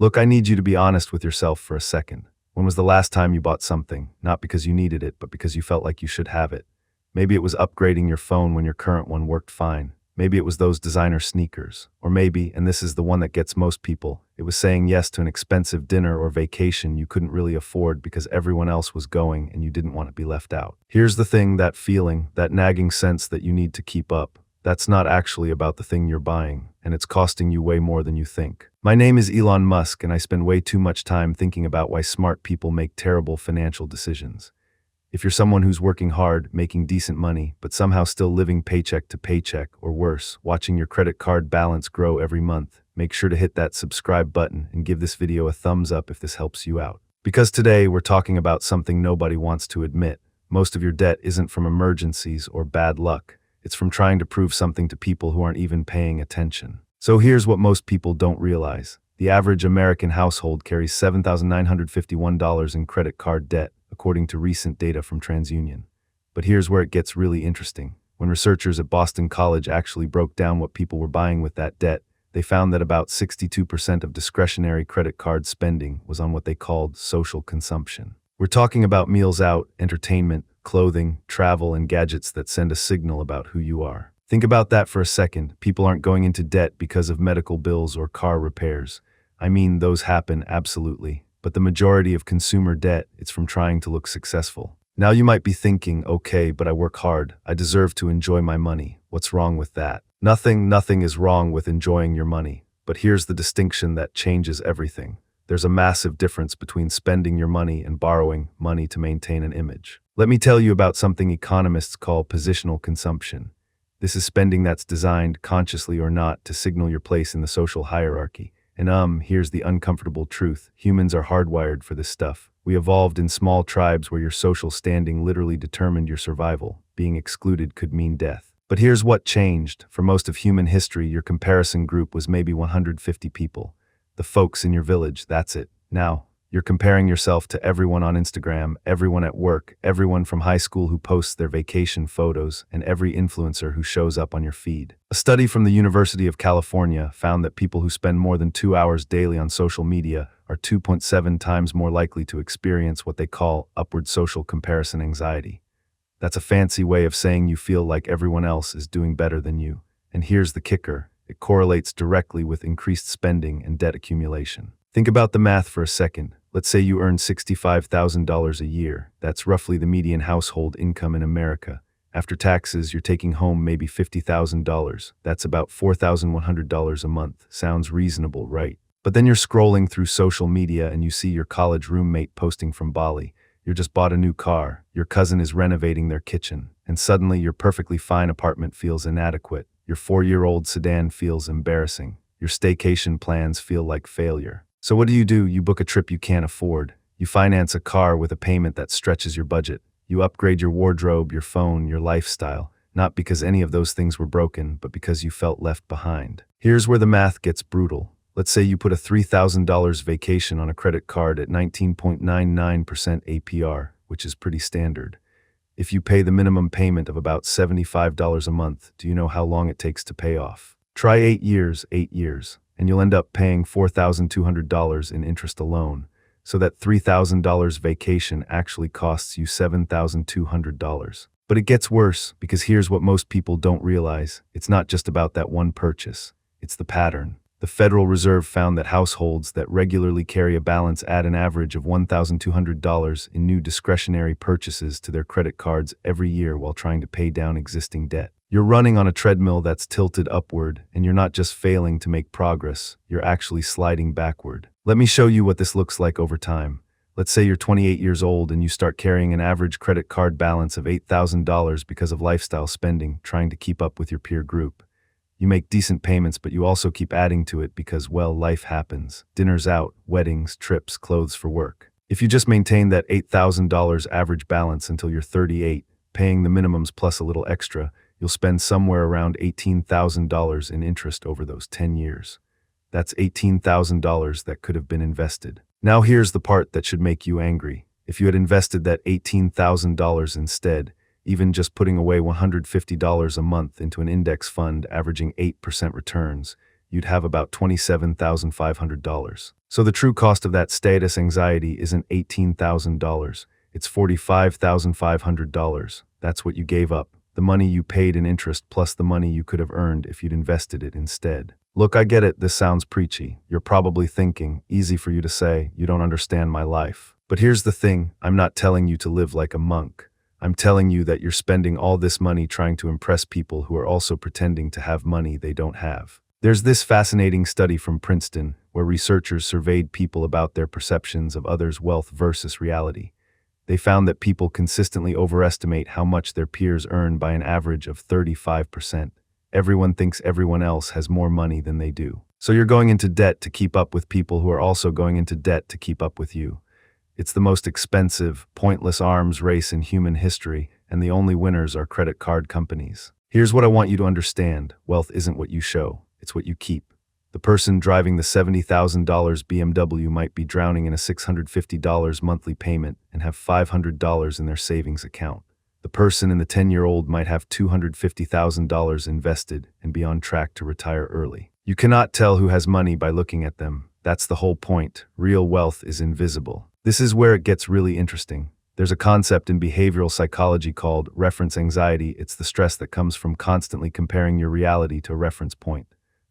Look, I need you to be honest with yourself for a second. When was the last time you bought something, not because you needed it, but because you felt like you should have it? Maybe it was upgrading your phone when your current one worked fine. Maybe it was those designer sneakers. Or maybe, and this is the one that gets most people, it was saying yes to an expensive dinner or vacation you couldn't really afford because everyone else was going and you didn't want to be left out. Here's the thing, that feeling, that nagging sense that you need to keep up, that's not actually about the thing you're buying, and it's costing you way more than you think. My name is Elon Musk, and I spend way too much time thinking about why smart people make terrible financial decisions. If you're someone who's working hard, making decent money, but somehow still living paycheck to paycheck, or worse, watching your credit card balance grow every month, make sure to hit that subscribe button and give this video a thumbs up if this helps you out. Because today we're talking about something nobody wants to admit. Most of your debt isn't from emergencies or bad luck. It's from trying to prove something to people who aren't even paying attention. So here's what most people don't realize. The average American household carries $7,951 in credit card debt, according to recent data from TransUnion. But here's where it gets really interesting. When researchers at Boston College actually broke down what people were buying with that debt, they found that about 62% of discretionary credit card spending was on what they called social consumption. We're talking about meals out, entertainment, clothing, travel, and gadgets that send a signal about who you are. Think about that for a second. People aren't going into debt because of medical bills or car repairs. I mean, those happen, absolutely. But the majority of consumer debt, it's from trying to look successful. Now you might be thinking, okay, but I work hard. I deserve to enjoy my money. What's wrong with that? Nothing is wrong with enjoying your money. But here's the distinction that changes everything. There's a massive difference between spending your money and borrowing money to maintain an image. Let me tell you about something economists call positional consumption. This is spending that's designed, consciously or not, to signal your place in the social hierarchy. And here's the uncomfortable truth. Humans are hardwired for this stuff. We evolved in small tribes where your social standing literally determined your survival. Being excluded could mean death. But here's what changed. For most of human history, your comparison group was maybe 150 people. The folks in your village, that's it. Now, you're comparing yourself to everyone on Instagram, everyone at work, everyone from high school who posts their vacation photos, and every influencer who shows up on your feed. A study from the University of California found that people who spend more than 2 hours daily on social media are 2.7 times more likely to experience what they call upward social comparison anxiety. That's a fancy way of saying you feel like everyone else is doing better than you. And here's the kicker. It correlates directly with increased spending and debt accumulation. Think about the math for a second. Let's say you earn $65,000 a year. That's roughly the median household income in America. After taxes, you're taking home maybe $50,000. That's about $4,100 a month. Sounds reasonable, right? But then you're scrolling through social media and you see your college roommate posting from Bali. You just bought a new car. Your cousin is renovating their kitchen. And suddenly your perfectly fine apartment feels inadequate. Your 4-year-old sedan feels embarrassing. Your staycation plans feel like failure. So what do? You book a trip you can't afford. You finance a car with a payment that stretches your budget. You upgrade your wardrobe, your phone, your lifestyle, not because any of those things were broken, but because you felt left behind. Here's where the math gets brutal. Let's say you put a $3,000 vacation on a credit card at 19.99% APR, which is pretty standard. If you pay the minimum payment of about $75 a month, do you know how long it takes to pay off? Try 8 years, and you'll end up paying $4,200 in interest alone. So that $3,000 vacation actually costs you $7,200. But it gets worse, because here's what most people don't realize. It's not just about that one purchase. It's the pattern. The Federal Reserve found that households that regularly carry a balance add an average of $1,200 in new discretionary purchases to their credit cards every year while trying to pay down existing debt. You're running on a treadmill that's tilted upward, and you're not just failing to make progress, you're actually sliding backward. Let me show you what this looks like over time. Let's say you're 28 years old and you start carrying an average credit card balance of $8,000 because of lifestyle spending, trying to keep up with your peer group. You make decent payments, but you also keep adding to it because, well, life happens. Dinners out, weddings, trips, clothes for work. If you just maintain that $8,000 average balance until you're 38, paying the minimums plus a little extra, you'll spend somewhere around $18,000 in interest over those 10 years. That's $18,000 that could have been invested. Now here's the part that should make you angry. If you had invested that $18,000 instead, even just putting away $150 a month into an index fund averaging 8% returns, you'd have about $27,500. So the true cost of that status anxiety isn't $18,000. It's $45,500. That's what you gave up. The money you paid in interest plus the money you could have earned if you'd invested it instead. Look, I get it, this sounds preachy. You're probably thinking, easy for you to say, you don't understand my life. But here's the thing, I'm not telling you to live like a monk. I'm telling you that you're spending all this money trying to impress people who are also pretending to have money they don't have. There's this fascinating study from Princeton where researchers surveyed people about their perceptions of others' wealth versus reality. They found that people consistently overestimate how much their peers earn by an average of 35%. Everyone thinks everyone else has more money than they do. So you're going into debt to keep up with people who are also going into debt to keep up with you. It's the most expensive, pointless arms race in human history, and the only winners are credit card companies. Here's what I want you to understand. Wealth isn't what you show, it's what you keep. The person driving the $70,000 BMW might be drowning in a $650 monthly payment and have $500 in their savings account. The person in the 10-year-old might have $250,000 invested and be on track to retire early. You cannot tell who has money by looking at them. That's the whole point. Real wealth is invisible. This is where it gets really interesting. There's a concept in behavioral psychology called reference anxiety. It's the stress that comes from constantly comparing your reality to a reference point.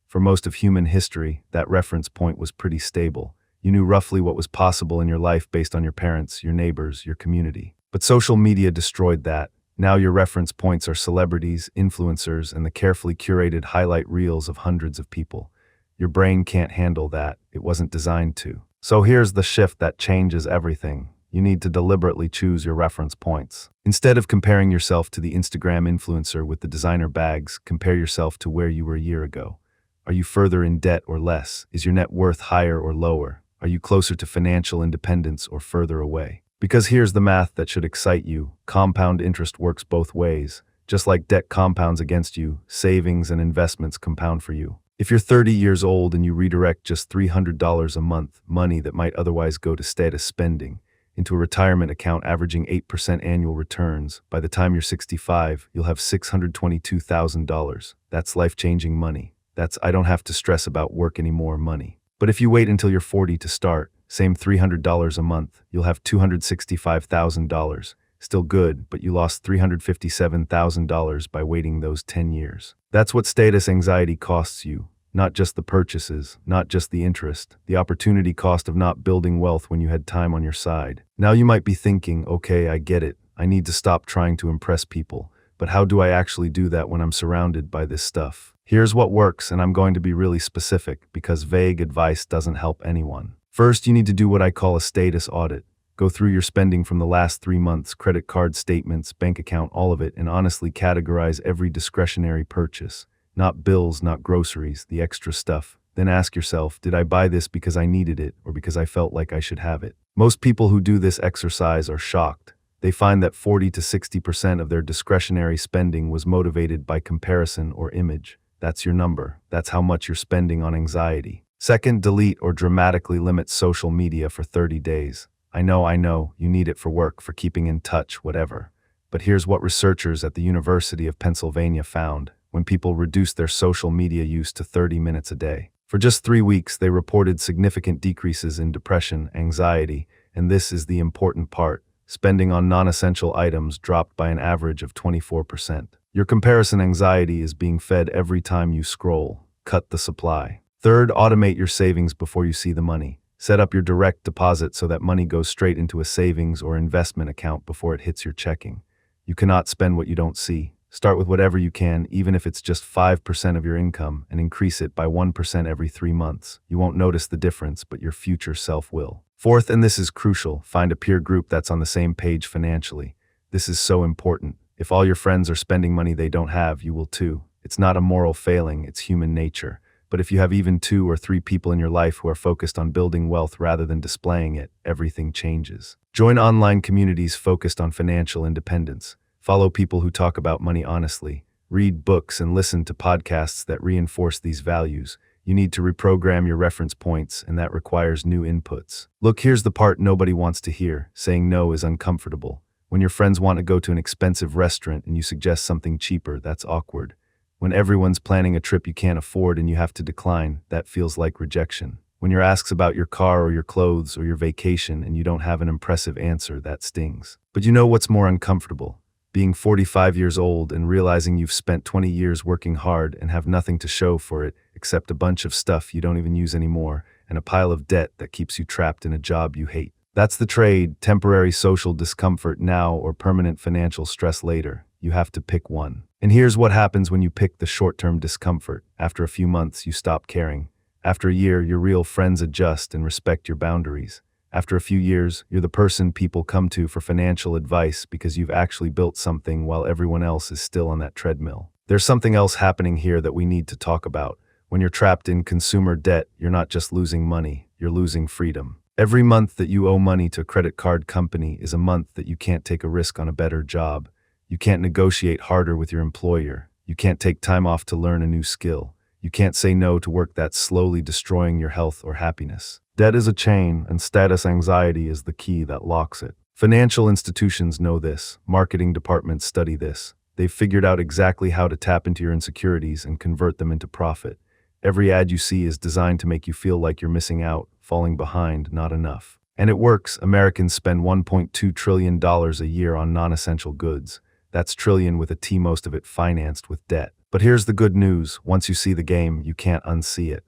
For most of human history, that reference point was pretty stable. You knew roughly what was possible in your life based on your parents, your neighbors, your community. But social media destroyed that. Now your reference points are celebrities, influencers, and the carefully curated highlight reels of hundreds of people. Your brain can't handle that. It wasn't designed to. So here's the shift that changes everything. You need to deliberately choose your reference points. Instead of comparing yourself to the Instagram influencer with the designer bags, compare yourself to where you were a year ago. Are you further in debt or less? Is your net worth higher or lower? Are you closer to financial independence or further away? Because here's the math that should excite you. Compound interest works both ways. Just like debt compounds against you, savings and investments compound for you. If you're 30 years old and you redirect just $300 a month, money that might otherwise go to status spending, into a retirement account averaging 8% annual returns, by the time you're 65, you'll have $622,000. That's life-changing money. That's I don't have to stress about work anymore money. But if you wait until you're 40 to start, same $300 a month, you'll have $265,000. Still good, but you lost $357,000 by waiting those 10 years. That's what status anxiety costs you. Not just the purchases, not just the interest, the opportunity cost of not building wealth when you had time on your side. Now you might be thinking, okay, I get it. I need to stop trying to impress people. But how do I actually do that when I'm surrounded by this stuff? Here's what works, and I'm going to be really specific because vague advice doesn't help anyone. First, you need to do what I call a status audit. Go through your spending from the last 3 months, credit card statements, bank account, all of it, and honestly categorize every discretionary purchase. Not bills, not groceries, the extra stuff. Then ask yourself, did I buy this because I needed it or because I felt like I should have it? Most people who do this exercise are shocked. They find that 40 to 60% of their discretionary spending was motivated by comparison or image. That's your number. That's how much you're spending on anxiety. Second, delete or dramatically limit social media for 30 days. I know, you need it for work, for keeping in touch, whatever. But here's what researchers at the University of Pennsylvania found when people reduced their social media use to 30 minutes a day. For just 3 weeks, they reported significant decreases in depression, anxiety, and this is the important part. Spending on non-essential items dropped by an average of 24%. Your comparison anxiety is being fed every time you scroll. Cut the supply. Third, automate your savings before you see the money. Set up your direct deposit so that money goes straight into a savings or investment account before it hits your checking. You cannot spend what you don't see. Start with whatever you can, even if it's just 5% of your income, and increase it by 1% every 3 months. You won't notice the difference, but your future self will. Fourth, and this is crucial, find a peer group that's on the same page financially. This is so important. If all your friends are spending money they don't have, you will too. It's not a moral failing, it's human nature. But if you have even 2 or 3 people in your life who are focused on building wealth rather than displaying it, everything changes. Join online communities focused on financial independence. Follow people who talk about money honestly. Read books and listen to podcasts that reinforce these values. You need to reprogram your reference points, and that requires new inputs. Look, here's the part nobody wants to hear. Saying no is uncomfortable. When your friends want to go to an expensive restaurant and you suggest something cheaper, that's awkward. When everyone's planning a trip you can't afford and you have to decline, that feels like rejection. When you're asked about your car or your clothes or your vacation and you don't have an impressive answer, that stings. But you know what's more uncomfortable? Being 45 years old and realizing you've spent 20 years working hard and have nothing to show for it except a bunch of stuff you don't even use anymore and a pile of debt that keeps you trapped in a job you hate. That's the trade: temporary social discomfort now or permanent financial stress later. You have to pick one. And here's what happens when you pick the short-term discomfort. After a few months, you stop caring. After a year, your real friends adjust and respect your boundaries. After a few years, you're the person people come to for financial advice because you've actually built something while everyone else is still on that treadmill. There's something else happening here that we need to talk about. When you're trapped in consumer debt, you're not just losing money, you're losing freedom. Every month that you owe money to a credit card company is a month that you can't take a risk on a better job. You can't negotiate harder with your employer. You can't take time off to learn a new skill. You can't say no to work that's slowly destroying your health or happiness. Debt is a chain, and status anxiety is the key that locks it. Financial institutions know this. Marketing departments study this. They've figured out exactly how to tap into your insecurities and convert them into profit. Every ad you see is designed to make you feel like you're missing out, falling behind, not enough. And it works. Americans spend $1.2 trillion a year on non-essential goods. That's trillion with a T, most of it financed with debt. But here's the good news. Once you see the game, you can't unsee it.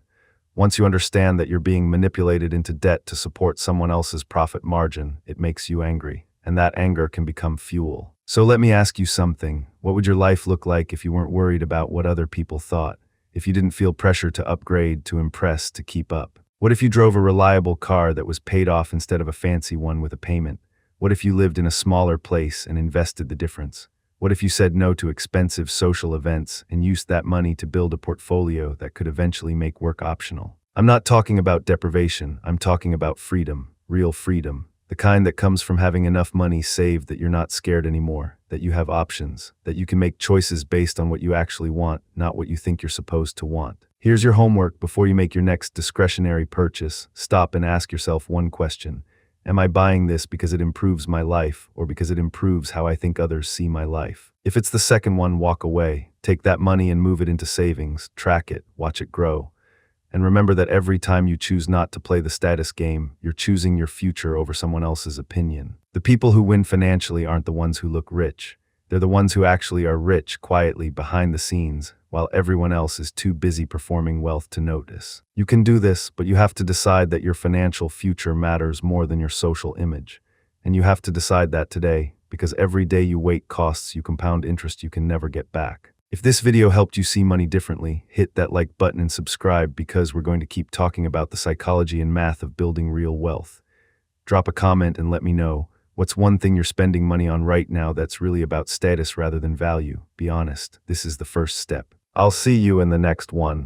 Once you understand that you're being manipulated into debt to support someone else's profit margin, it makes you angry. And that anger can become fuel. So let me ask you something. What would your life look like if you weren't worried about what other people thought? If you didn't feel pressure to upgrade, to impress, to keep up? What if you drove a reliable car that was paid off instead of a fancy one with a payment? What if you lived in a smaller place and invested the difference? What if you said no to expensive social events and used that money to build a portfolio that could eventually make work optional? I'm not talking about deprivation, I'm talking about freedom, real freedom. The kind that comes from having enough money saved that you're not scared anymore, that you have options, that you can make choices based on what you actually want, not what you think you're supposed to want. Here's your homework before you make your next discretionary purchase. Stop and ask yourself one question. Am I buying this because it improves my life or because it improves how I think others see my life? If it's the second one, walk away. Take that money and move it into savings. Track it, watch it grow. And remember that every time you choose not to play the status game, you're choosing your future over someone else's opinion. The people who win financially aren't the ones who look rich. They're the ones who actually are rich quietly behind the scenes, while everyone else is too busy performing wealth to notice. You can do this, but you have to decide that your financial future matters more than your social image. And you have to decide that today, because every day you wait costs you compound interest you can never get back. If this video helped you see money differently, hit that like button and subscribe, because we're going to keep talking about the psychology and math of building real wealth. Drop a comment and let me know, what's one thing you're spending money on right now that's really about status rather than value? Be honest, this is the first step. I'll see you in the next one.